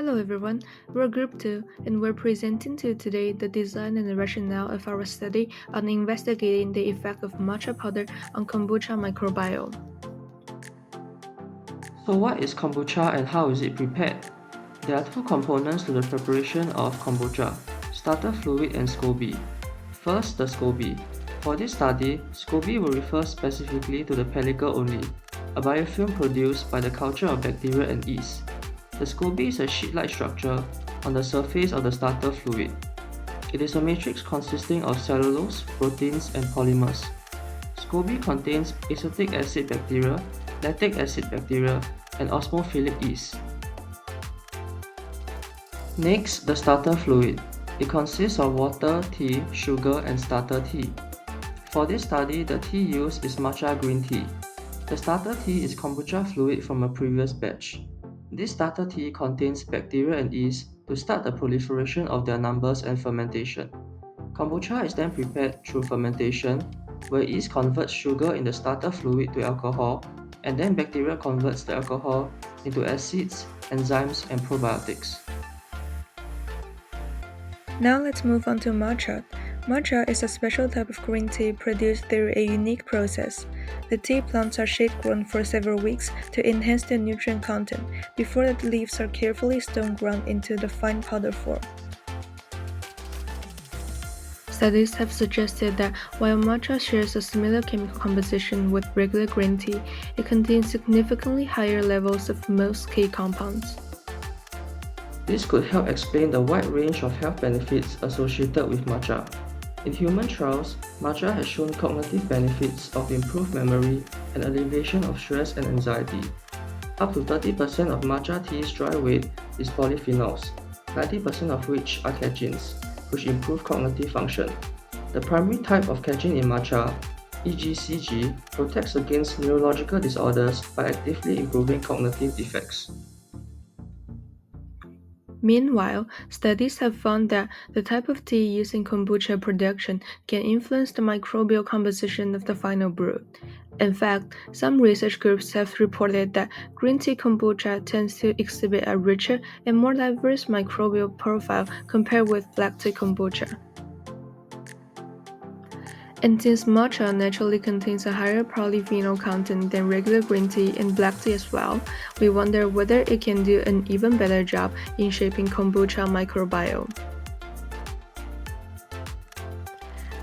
Hello everyone, we're Group 2 and we're presenting to you today the design and the rationale of our study on investigating the effect of matcha powder on kombucha microbiome. So what is kombucha and how is it prepared? There are two components to the preparation of kombucha, starter fluid and SCOBY. First, the SCOBY. For this study, SCOBY will refer specifically to the pellicle only, a biofilm produced by the culture of bacteria and yeast. The SCOBY is a sheet-like structure on the surface of the starter fluid. It is a matrix consisting of cellulose, proteins, and polymers. SCOBY contains acetic acid bacteria, lactic acid bacteria, and osmophilic yeast. Next, the starter fluid. It consists of water, tea, sugar, and starter tea. For this study, the tea used is matcha green tea. The starter tea is kombucha fluid from a previous batch. This starter tea contains bacteria and yeast to start the proliferation of their numbers and fermentation. Kombucha is then prepared through fermentation, where yeast converts sugar in the starter fluid to alcohol, and then bacteria converts the alcohol into acids, enzymes, and probiotics. Now let's move on to matcha. Matcha is a special type of green tea produced through a unique process. The tea plants are shade-grown for several weeks to enhance their nutrient content before the leaves are carefully stone-ground into the fine powder form. Studies have suggested that while matcha shares a similar chemical composition with regular green tea, it contains significantly higher levels of most key compounds. This could help explain the wide range of health benefits associated with matcha. In human trials, matcha has shown cognitive benefits of improved memory and alleviation of stress and anxiety. Up to 30% of matcha tea's dry weight is polyphenols, 90% of which are catechins, which improve cognitive function. The primary type of catechin in matcha, EGCG, protects against neurological disorders by actively improving cognitive defects. Meanwhile, studies have found that the type of tea used in kombucha production can influence the microbial composition of the final brew. In fact, some research groups have reported that green tea kombucha tends to exhibit a richer and more diverse microbial profile compared with black tea kombucha. And since matcha naturally contains a higher polyphenol content than regular green tea and black tea as well, we wonder whether it can do an even better job in shaping kombucha microbiome.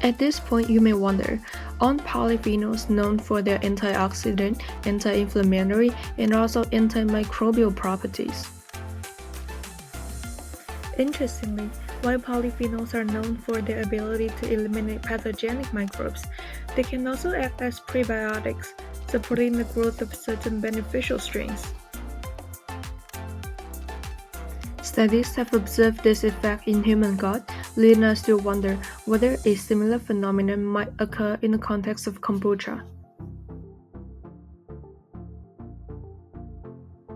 At this point, you may wonder, aren't polyphenols known for their antioxidant, anti-inflammatory, and also antimicrobial properties? Interestingly, while polyphenols are known for their ability to eliminate pathogenic microbes, they can also act as prebiotics, supporting the growth of certain beneficial strains. Studies have observed this effect in human gut, leading us to wonder whether a similar phenomenon might occur in the context of kombucha.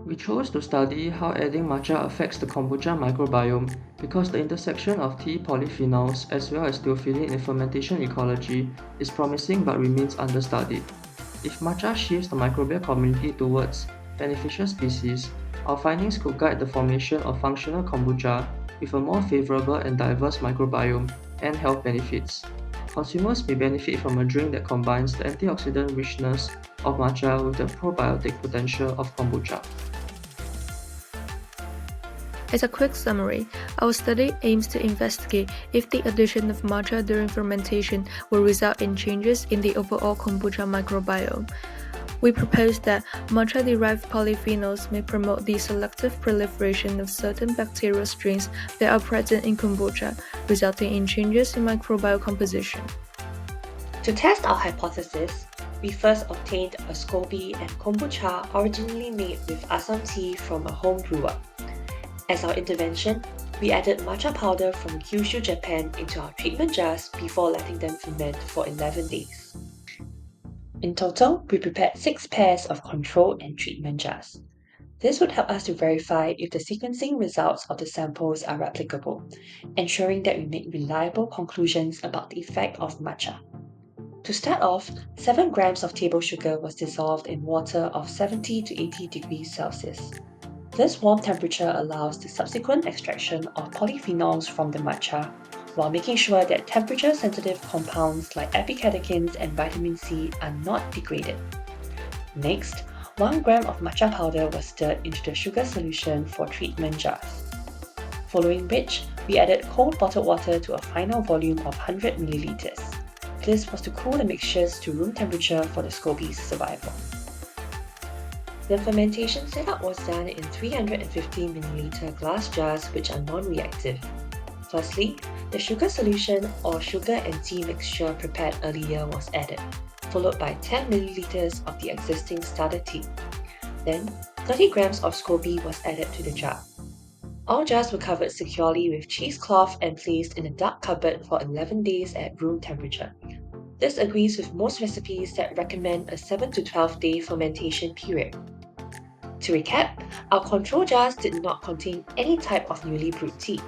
We chose to study how adding matcha affects the kombucha microbiome because the intersection of tea polyphenols as well as theophylline in fermentation ecology is promising but remains understudied. If matcha shifts the microbial community towards beneficial species, our findings could guide the formation of functional kombucha with a more favorable and diverse microbiome and health benefits. Consumers may benefit from a drink that combines the antioxidant richness of matcha with the probiotic potential of kombucha. As a quick summary, our study aims to investigate if the addition of matcha during fermentation will result in changes in the overall kombucha microbiome. We propose that matcha-derived polyphenols may promote the selective proliferation of certain bacterial strains that are present in kombucha, resulting in changes in microbial composition. To test our hypothesis, we first obtained a SCOBY and kombucha originally made with Assam tea from a home brewer. As our intervention, we added matcha powder from Kyushu, Japan into our treatment jars before letting them ferment for 11 days. In total, we prepared 6 pairs of control and treatment jars. This would help us to verify if the sequencing results of the samples are replicable, ensuring that we make reliable conclusions about the effect of matcha. To start off, 7 grams of table sugar was dissolved in water of 70 to 80 degrees Celsius. This warm temperature allows the subsequent extraction of polyphenols from the matcha, while making sure that temperature-sensitive compounds like epicatechins and vitamin C are not degraded. Next, 1 gram of matcha powder was stirred into the sugar solution for treatment jars. Following which, we added cold bottled water to a final volume of 100 milliliters. This was to cool the mixtures to room temperature for the SCOBY's survival. The fermentation setup was done in 350 milliliter glass jars which are non-reactive. Firstly, the sugar solution or sugar and tea mixture prepared earlier was added, followed by 10 milliliters of the existing starter tea. Then, 30 grams of SCOBY was added to the jar. All jars were covered securely with cheesecloth and placed in a dark cupboard for 11 days at room temperature. This agrees with most recipes that recommend a 7 to 12 day fermentation period. To recap, our control jars did not contain any type of newly brewed tea.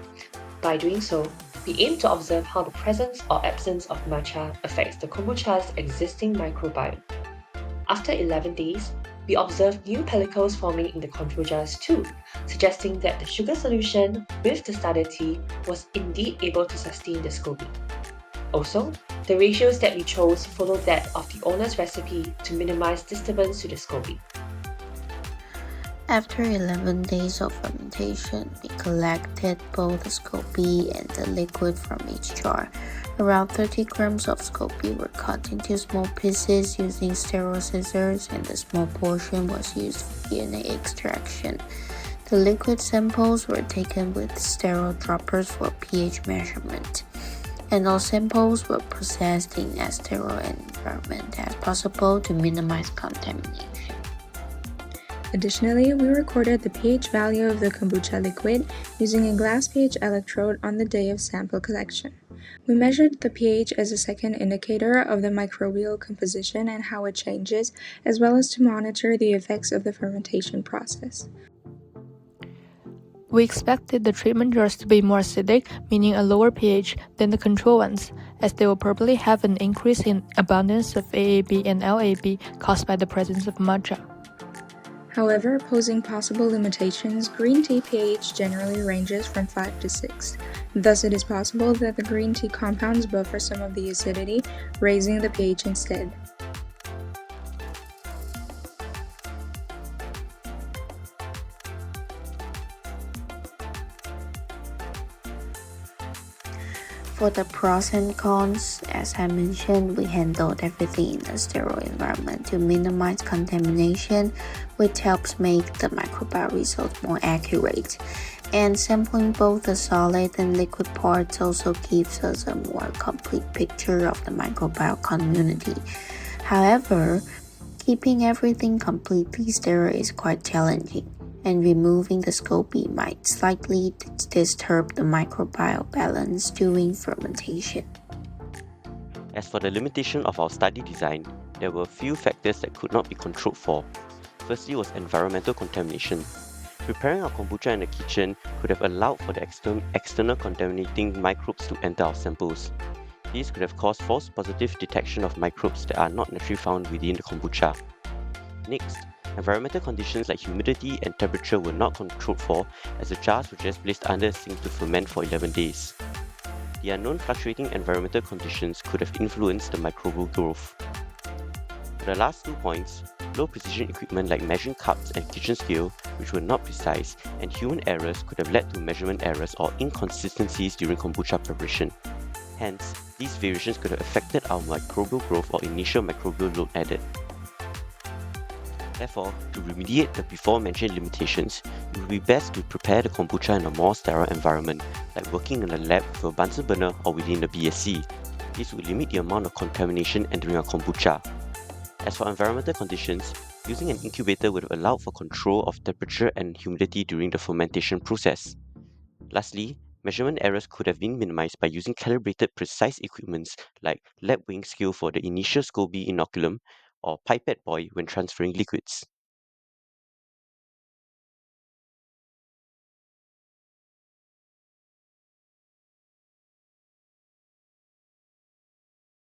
By doing so, we aim to observe how the presence or absence of matcha affects the kombucha's existing microbiome. After 11 days, we observed new pellicles forming in the control jars too, suggesting that the sugar solution with the starter tea was indeed able to sustain the SCOBY. Also, the ratios that we chose followed that of the owner's recipe to minimize disturbance to the SCOBY. After 11 days of fermentation, we collected both the SCOBY and the liquid from each jar. Around 30 grams of SCOBY were cut into small pieces using sterile scissors, and the small portion was used for DNA extraction. The liquid samples were taken with sterile droppers for pH measurement, and all samples were processed in as sterile an environment as possible to minimize contamination. Additionally, we recorded the pH value of the kombucha liquid using a glass pH electrode on the day of sample collection. We measured the pH as a second indicator of the microbial composition and how it changes, as well as to monitor the effects of the fermentation process. We expected the treatment jars to be more acidic, meaning a lower pH, than the control ones, as they will probably have an increase in abundance of AAB and LAB caused by the presence of matcha. However, posing possible limitations, green tea pH generally ranges from 5 to 6. Thus, it is possible that the green tea compounds buffer some of the acidity, raising the pH instead. For the pros and cons, as I mentioned, we handled everything in a sterile environment to minimize contamination, which helps make the microbiome results more accurate. And sampling both the solid and liquid parts also gives us a more complete picture of the microbiome community. However, keeping everything completely sterile is quite challenging, and removing the SCOBY might slightly disturb the microbiome balance during fermentation. As for the limitation of our study design, there were a few factors that could not be controlled for. Firstly was environmental contamination. Preparing our kombucha in the kitchen could have allowed for the external contaminating microbes to enter our samples. These could have caused false positive detection of microbes that are not naturally found within the kombucha. Next, environmental conditions like humidity and temperature were not controlled for, as the jars were just placed under a sink to ferment for 11 days. The unknown fluctuating environmental conditions could have influenced the microbial growth. For the last 2 points, low precision equipment like measuring cups and kitchen scale, which were not precise, and human errors could have led to measurement errors or inconsistencies during kombucha preparation. Hence, these variations could have affected our microbial growth or initial microbial load added. Therefore, to remediate the before-mentioned limitations, it would be best to prepare the kombucha in a more sterile environment, like working in a lab with a Bunsen burner or within a BSC. This would limit the amount of contamination entering our kombucha. As for environmental conditions, using an incubator would have allowed for control of temperature and humidity during the fermentation process. Lastly, measurement errors could have been minimized by using calibrated precise equipments like lab weighing scale for the initial SCOBY inoculum or pipette buoy when transferring liquids.